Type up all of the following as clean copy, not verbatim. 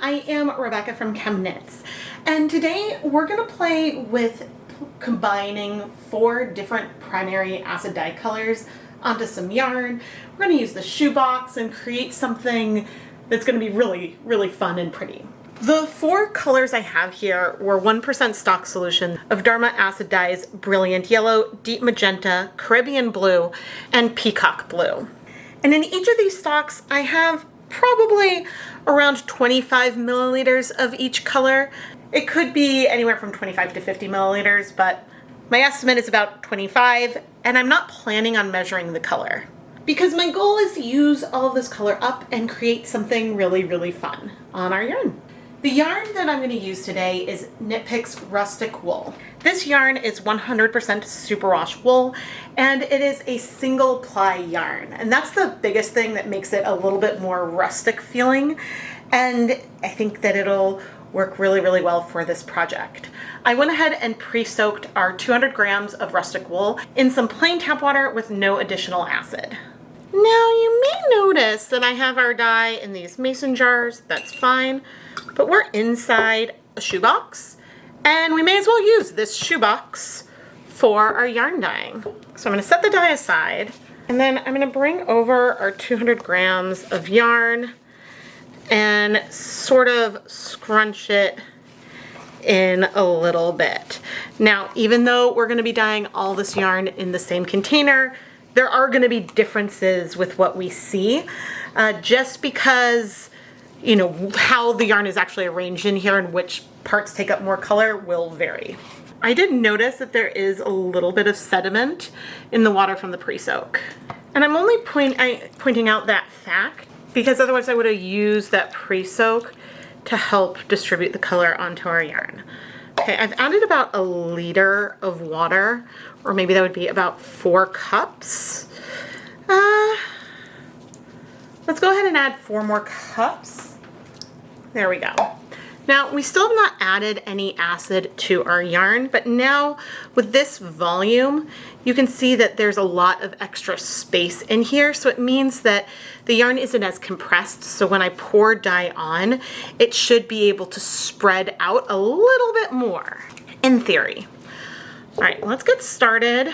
I am Rebecca from ChemKnits, and today we're going to play with combining 4 different primary acid dye colors onto some yarn. We're going to use the shoebox and create something that's going to be really fun and pretty. The 4 colors I have here were 1% stock solution of Dharma Acid Dyes Brilliant Yellow, Deep Magenta, Caribbean Blue, and Peacock Blue. And in each of these stocks I have probably around 25 milliliters of each color. It could be anywhere from 25 to 50 milliliters, but my estimate is about 25, and I'm not planning on measuring the color because my goal is to use all of this color up and create something really fun on our yarn. The yarn that I'm going to use today is Knit Picks Rustic Wool. This yarn is 100% superwash wool, and it is a single ply yarn. And that's the biggest thing that makes it a little bit more rustic feeling. And I think that it'll work really well for this project. I went ahead and pre-soaked our 200 grams of rustic wool in some plain tap water with no additional acid. Now you may notice that I have our dye in these mason jars. That's fine. But we're inside a shoebox, and we may as well use this shoebox for our yarn dyeing. So I'm going to set the dye aside, and then I'm going to bring over our 200 grams of yarn and sort of scrunch it in a little bit. Now, even though we're going to be dyeing all this yarn in the same container, there are going to be differences with what we see, just because you know, how the yarn is actually arranged in here and which parts take up more color will vary. I did notice that there is a little bit of sediment in the water from the pre-soak. And I'm only pointing out that fact because otherwise I would have used that pre-soak to help distribute the color onto our yarn. Okay, I've added about 1 liter of water, or maybe that would be about 4 cups. Let's go ahead and add 4 more cups. There we go. Now, we still have not added any acid to our yarn, but now with this volume, you can see that there's a lot of extra space in here. So it means that the yarn isn't as compressed. So when I pour dye on, it should be able to spread out a little bit more, in theory. All right, let's get started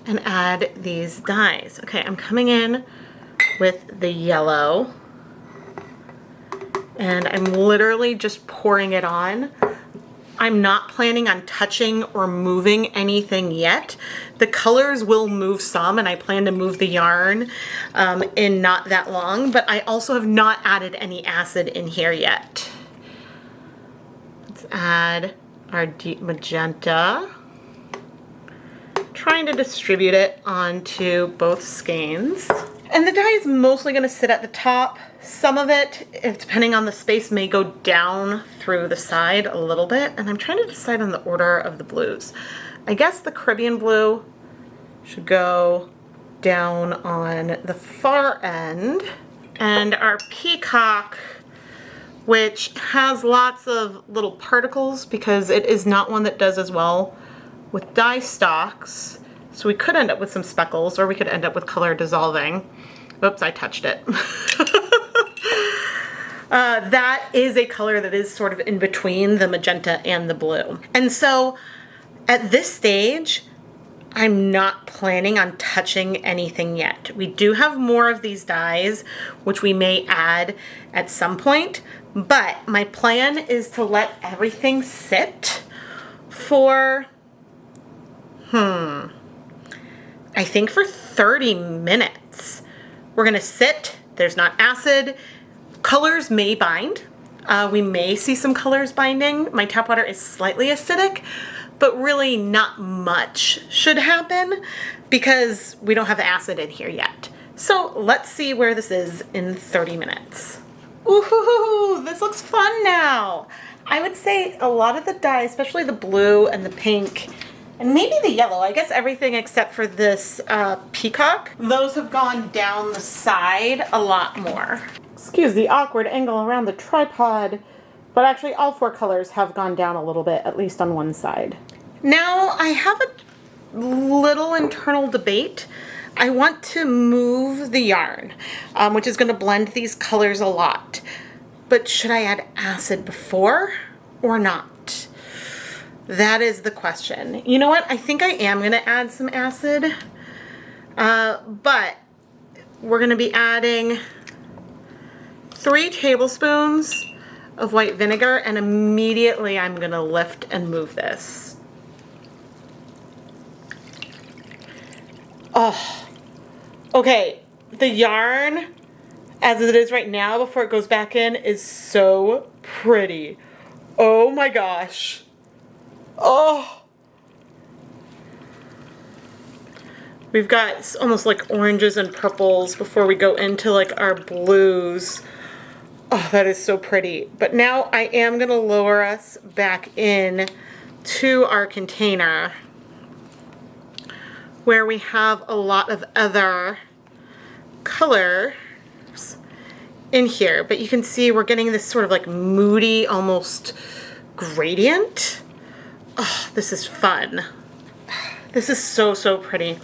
and add these dyes. Okay, I'm coming in with the yellow, and I'm literally just pouring it on. I'm not planning on touching or moving anything yet. The colors will move some, and I plan to move the yarn in not that long, but I also have not added any acid in here yet. Let's add our deep magenta. Trying to distribute it onto both skeins. And the dye is mostly going to sit at the top. Some of it, depending on the space, may go down through the side a little bit. And I'm trying to decide on the order of the blues. I guess the Caribbean blue should go down on the far end. And our Peacock, which has lots of little particles because it is not one that does as well with dyestocks. So we could end up with some speckles, or we could end up with color dissolving. Oops, I touched it. That is a color that is sort of in between the magenta and the blue. And so at this stage, I'm not planning on touching anything yet. We do have more of these dyes, which we may add at some point, but my plan is to let everything sit for, I think for 30 minutes. We're gonna sit, there's not acid. Colors may bind. We may see some colors binding. My tap water is slightly acidic, but really not much should happen because we don't have acid in here yet. So let's see where this is in 30 minutes. Ooh, this looks fun now. I would say a lot of the dye, especially the blue and the pink, and maybe the yellow, I guess everything except for this Peacock, those have gone down the side a lot more. Excuse the awkward angle around the tripod, but actually all 4 colors have gone down a little bit, at least on one side. Now I have a little internal debate. I want to move the yarn, which is going to blend these colors a lot. but should I add acid before or not? That is the question. You know what? I think I am going to add some acid, but we're going to be adding 3 tablespoons of white vinegar, and immediately I'm going to lift and move this. Oh, okay. The yarn, as it is right now before it goes back in, is so pretty. Oh my gosh. Oh. We've got almost like oranges and purples before we go into like our blues. Oh, that is so pretty. But now I am going to lower us back in to our container where we have a lot of other colors in here. But you can see we're getting this sort of like moody, almost gradient. Oh, this is fun. This is so, so pretty.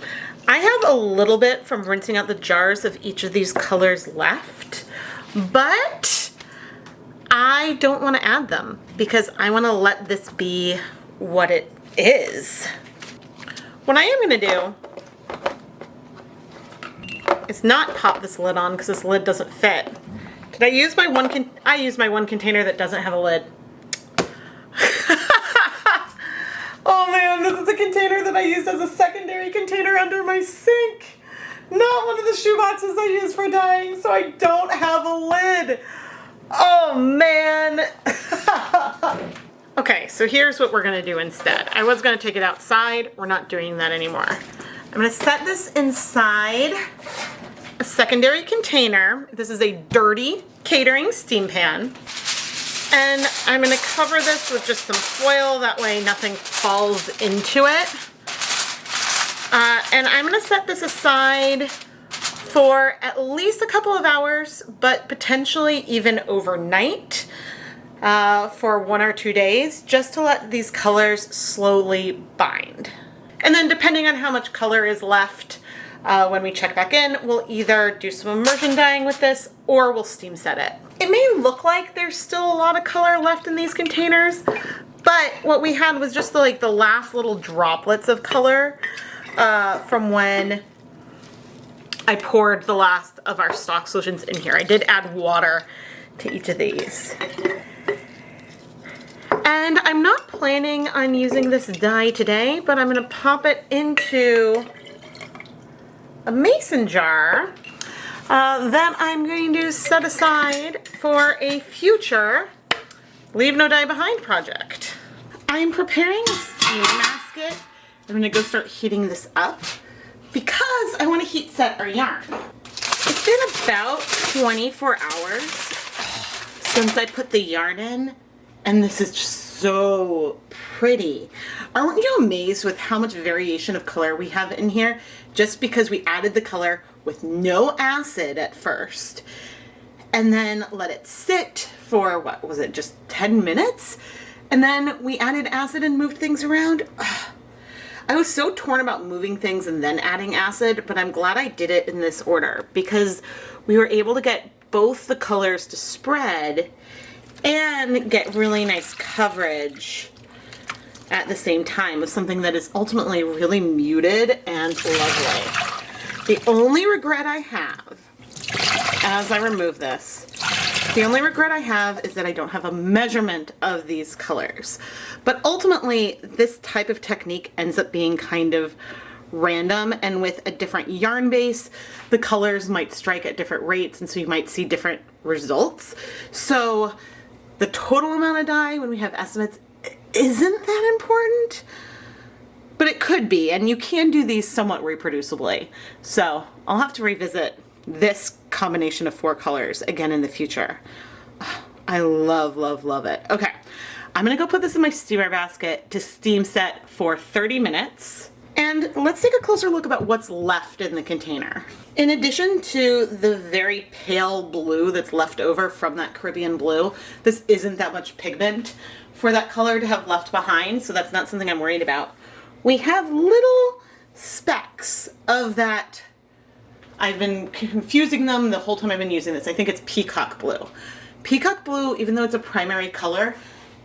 I have a little bit from rinsing out the jars of each of these colors left, but I don't want to add them because I want to let this be what it is. What I am going to do is not pop this lid on because this lid doesn't fit. Did I use my one I used my one container that doesn't have a lid. Oh man, this is a container that I used as a secondary container under my sink. Not one of the shoe boxes I use for dyeing, so I don't have a lid. Oh man. Okay, so here's what we're gonna do instead. I was gonna take it outside. We're not doing that anymore. I'm gonna set this inside a secondary container. This is a dirty catering steam pan. And I'm going to cover this with just some foil, that way nothing falls into it. And I'm going to set this aside for at least a couple of hours, but potentially even overnight for 1 or 2 days, just to let these colors slowly bind. And then depending on how much color is left when we check back in, we'll either do some immersion dyeing with this or we'll steam set it. It may look like there's still a lot of color left in these containers, but what we had was just the last little droplets of color from when I poured the last of our stock solutions in here. I did add water to each of these. And I'm not planning on using this dye today, but I'm going to pop it into a mason jar that I'm going to set aside for a future Leave No Dye Behind project. I'm preparing a steam basket. I'm going to go start heating this up because I want to heat set our yarn. It's been about 24 hours since I put the yarn in, and this is just so pretty. Aren't you amazed with how much variation of color we have in here just because we added the color with no acid at first and then let it sit for, what was it, just 10 minutes? And then we added acid and moved things around. I was so torn about moving things and then adding acid, but I'm glad I did it in this order because we were able to get both the colors to spread and get really nice coverage at the same time with something that is ultimately really muted and lovely. The only regret I have, as I remove this, the only regret I have is that I don't have a measurement of these colors. But ultimately, this type of technique ends up being kind of random, and with a different yarn base, the colors might strike at different rates, and so you might see different results. So the total amount of dye, when we have estimates, isn't that important, but it could be, and you can do these somewhat reproducibly. So I'll have to revisit this combination of 4 colors again in the future. I love, love, love it. Okay, I'm gonna go put this in my steamer basket to steam set for 30 minutes. And let's take a closer look about what's left in the container. In addition to the very pale blue that's left over from that Caribbean blue, this isn't that much pigment for that color to have left behind, so that's not something I'm worried about. We have little specks of that. I've been confusing them the whole time I've been using this. I think it's Peacock blue. Peacock blue, even though it's a primary color,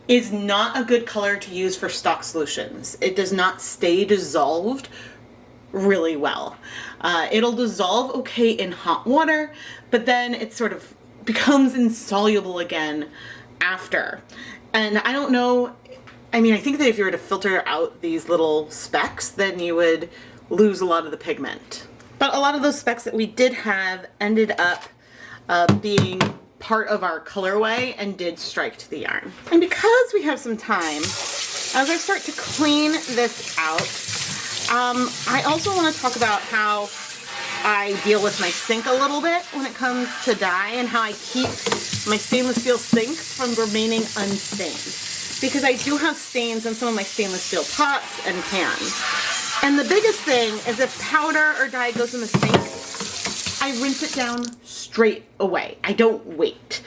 is not a good color to use for stock solutions. It does not stay dissolved really well. It'll dissolve okay in hot water, but then it sort of becomes insoluble again after. And I don't know, I mean, I think that if you were to filter out these little specks, then you would lose a lot of the pigment. But a lot of those specks that we did have ended up being part of our colorway and did strike to the yarn. And because we have some time, as I start to clean this out, I also want to talk about how I deal with my sink a little bit when it comes to dye, and how I keep my stainless steel sink from remaining unstained. Because I do have stains in some of my stainless steel pots and pans. And the biggest thing is if powder or dye goes in the sink, I rinse it down straight away. I don't wait.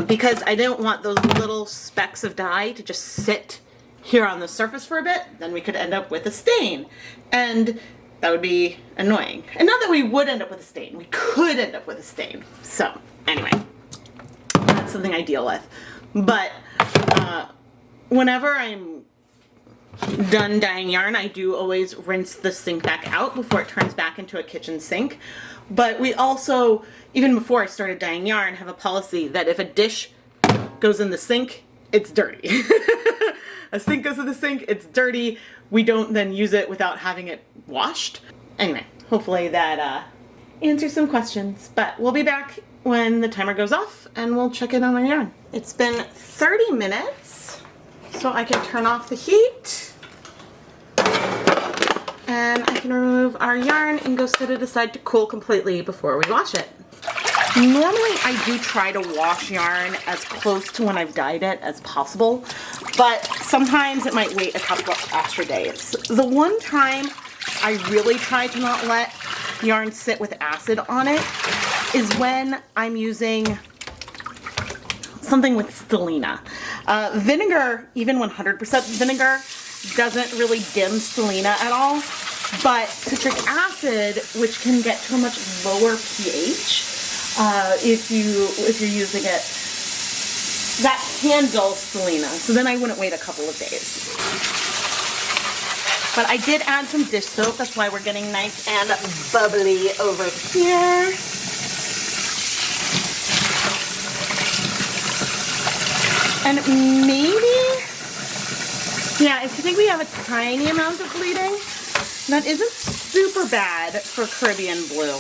Because I don't want those little specks of dye to just sit here on the surface for a bit. Then we could end up with a stain. And that would be annoying. And not that we would end up with a stain. We could end up with a stain. So, anyway. That's something I deal with. But, whenever I'm done dyeing yarn, I do always rinse the sink back out before it turns back into a kitchen sink. But we also, even before I started dyeing yarn, have a policy that if a dish goes in the sink, it's dirty. A sink goes in the sink, it's dirty. We don't then use it without having it washed. Anyway, hopefully that answers some questions. But we'll be back when the timer goes off and we'll check in on our yarn. It's been 30 minutes, so I can turn off the heat. And I can remove our yarn and go set it aside to cool completely before we wash it. Normally I do try to wash yarn as close to when I've dyed it as possible, but sometimes it might wait a couple of extra days. The one time I really try to not let yarn sit with acid on it is when I'm using something with stellina. Vinegar, even 100% vinegar, doesn't really dim stellina at all, but citric acid, which can get to a much lower pH, if you're using it, that can dull stellina. So then I wouldn't wait a couple of days. But I did add some dish soap. That's why we're getting nice and bubbly over here. And maybe, yeah, if you think we have a tiny amount of bleeding, that isn't super bad for Caribbean blue.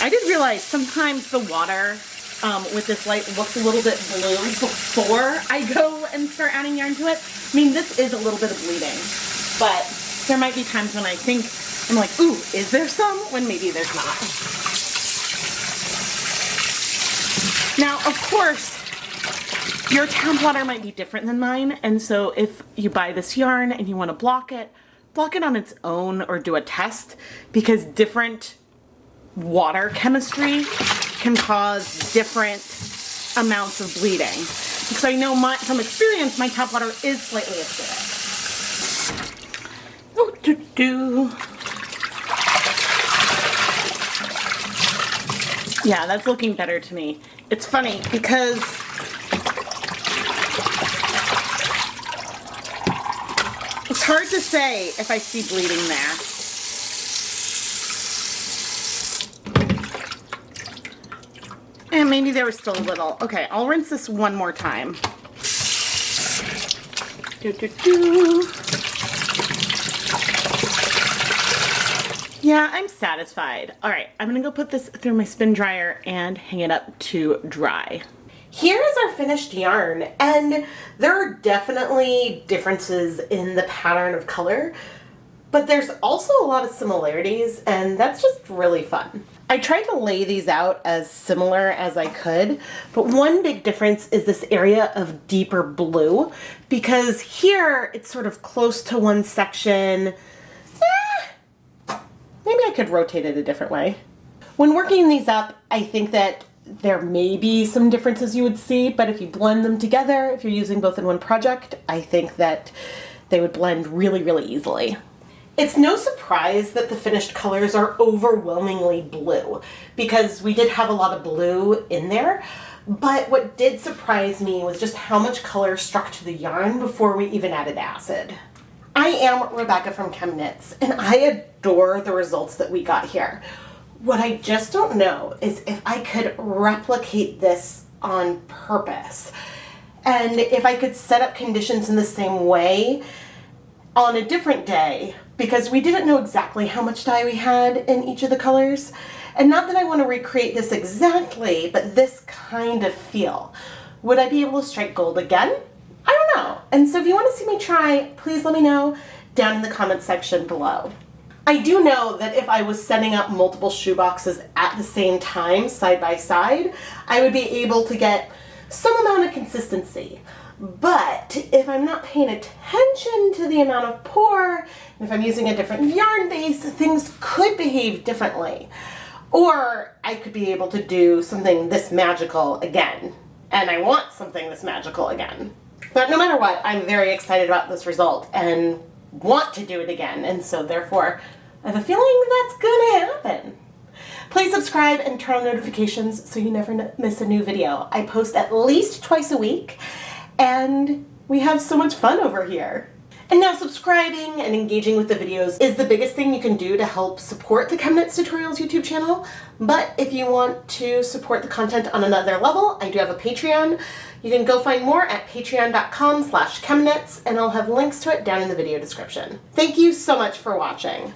I did realize sometimes the water with this light looks a little bit blue before I go and start adding yarn to it. I mean, this is a little bit of bleeding, but there might be times when I think, I'm like, ooh, is there some? When maybe there's not. Now, of course, your tap water might be different than mine, and so if you buy this yarn and you want to block it on its own or do a test, because different water chemistry can cause different amounts of bleeding. Because I know from experience, my tap water is slightly acidic. Oh, yeah, that's looking better to me. It's funny because it's hard to say if I see bleeding there. And maybe there was still a little. Okay, I'll rinse this one more time. Yeah, I'm satisfied. All right, I'm gonna go put this through my spin dryer and hang it up to dry. Here is our finished yarn, and there are definitely differences in the pattern of color, but there's also a lot of similarities, and that's just really fun. I tried to lay these out as similar as I could, but one big difference is this area of deeper blue, because here it's sort of close to one section. Maybe I could rotate it a different way. When working these up, I think that there may be some differences you would see, but if you blend them together, if you're using both in one project, I think that they would blend really, really easily. It's no surprise that the finished colors are overwhelmingly blue, because we did have a lot of blue in there, But what did surprise me was just how much color struck to the yarn before we even added acid. I am Rebecca from ChemKnits, and I adore the results that we got here. What I just don't know is if I could replicate this on purpose, and if I could set up conditions in the same way on a different day, because we didn't know exactly how much dye we had in each of the colors. And not that I want to recreate this exactly, but this kind of feel. Would I be able to strike gold again? I don't know. And so if you want to see me try, please let me know down in the comments section below. I do know that if I was setting up multiple shoe boxes at the same time, side by side, I would be able to get some amount of consistency. But if I'm not paying attention to the amount of pour, and if I'm using a different yarn base, things could behave differently. Or I could be able to do something this magical again. And I want something this magical again. But no matter what, I'm very excited about this result and want to do it again. And so therefore, I have a feeling that's gonna happen. Please subscribe and turn on notifications so you never miss a new video. I post at least twice a week, and we have so much fun over here. And now subscribing and engaging with the videos is the biggest thing you can do to help support the ChemKnits Tutorials YouTube channel. But if you want to support the content on another level, I do have a Patreon. You can go find more at patreon.com/ChemKnits, and I'll have links to it down in the video description. Thank you so much for watching.